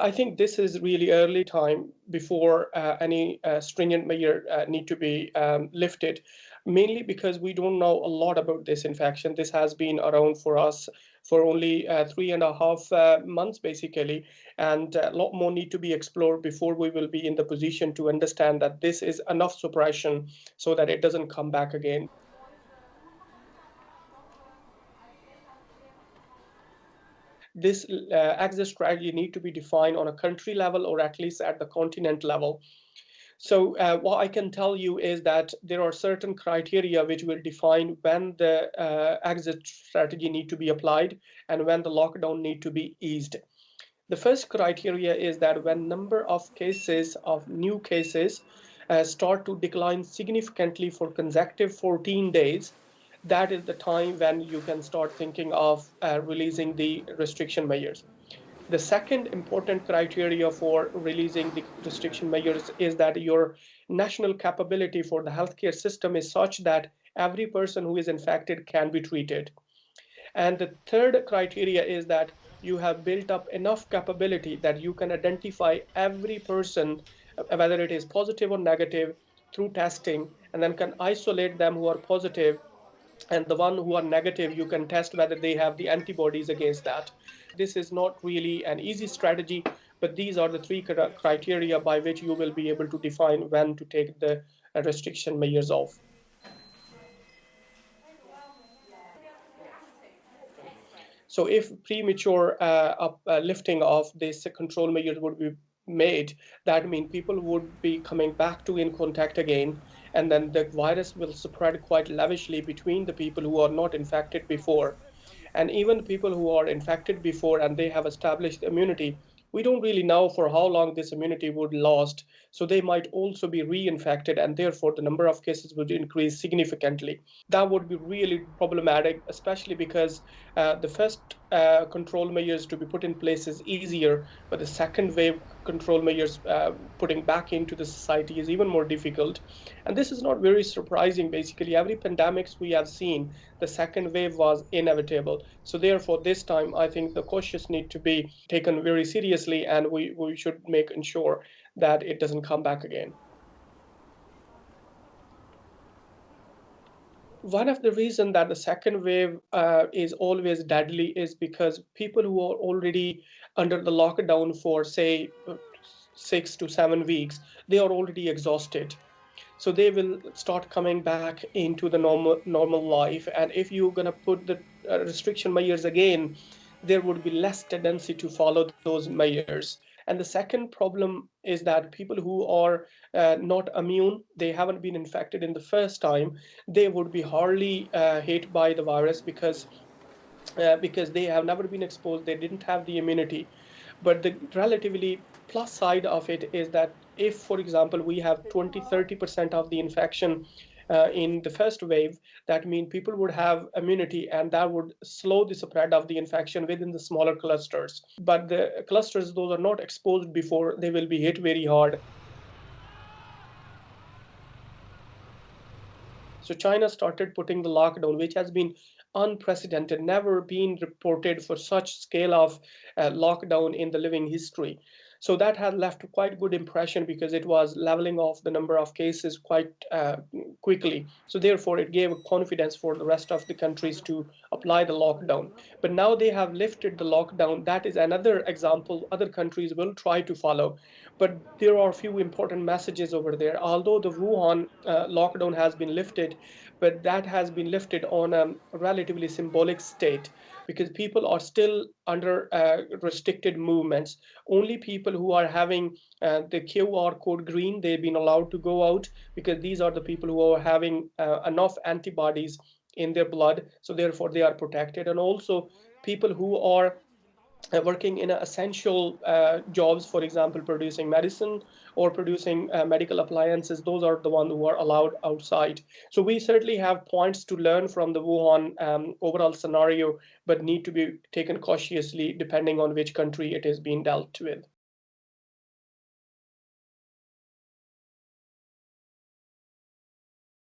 I think this is really early time before any stringent measure need to be lifted, mainly because we don't know a lot about this infection. This has been around for us for only 3.5 months, basically, and a lot more need to be explored before we will be in the position to understand that this is enough suppression so that it doesn't come back again. This exit strategy need to be defined on a country level or at least at the continent level. So what I can tell you is that there are certain criteria which will define when the exit strategy need to be applied and when the lockdown need to be eased. The first criteria is that when number of cases of new cases start to decline significantly for consecutive 14 days, that is the time when you can start thinking of releasing the restriction measures. The second important criteria for releasing the restriction measures is that your national capability for the healthcare system is such that every person who is infected can be treated. And the third criteria is that you have built up enough capability that you can identify every person, whether it is positive or negative, through testing, and then can isolate them who are positive, and the one who are negative you can test whether they have the antibodies against that. This is not really an easy strategy, but these are the three criteria by which you will be able to define when to take the restriction measures off. So if premature lifting of this control measures would be made, that means people would be coming back to in contact again, and then the virus will spread quite lavishly between the people who are not infected before. And even people who are infected before and they have established immunity, we don't really know for how long this immunity would last. So they might also be reinfected, and therefore the number of cases would increase significantly. That would be really problematic, especially because the first control measures to be put in place is easier, but the second wave control measures putting back into the society is even more difficult. And this is not very surprising. Basically, every pandemics we have seen, the second wave was inevitable. So therefore, this time, I think the cautious need to be taken very seriously, and we should make ensure that it doesn't come back again. One of the reasons that the second wave is always deadly is because people who are already under the lockdown for, say, 6 to 7 weeks, they are already exhausted. So they will start coming back into the normal life. And if you're going to put the restriction measures again, there would be less tendency to follow those measures. And the second problem is that people who are not immune, they haven't been infected in the first time, they would be hardly hit by the virus because they have never been exposed, they didn't have the immunity. But the relatively plus side of it is that if, for example, we have 20-30% of the infection in the first wave, that means people would have immunity and that would slow the spread of the infection within the smaller clusters. But the clusters, those are not exposed before, they will be hit very hard. So China started putting the lockdown, which has been unprecedented, never been reported for such scale of lockdown in the living history. So that had left a quite good impression because it was leveling off the number of cases quite quickly. So therefore, it gave confidence for the rest of the countries to apply the lockdown. But now they have lifted the lockdown. That is another example other countries will try to follow. But there are a few important messages over there. Although the Wuhan lockdown has been lifted, but that has been lifted on a relatively symbolic state because people are still under restricted movements. Only people who are having the QR code green, they've been allowed to go out because these are the people who are having enough antibodies in their blood. So therefore, they are protected. And also people who are working in essential jobs, for example, producing medicine or producing medical appliances, those are the ones who are allowed outside. So we certainly have points to learn from the Wuhan overall scenario, but need to be taken cautiously depending on which country it is being dealt with.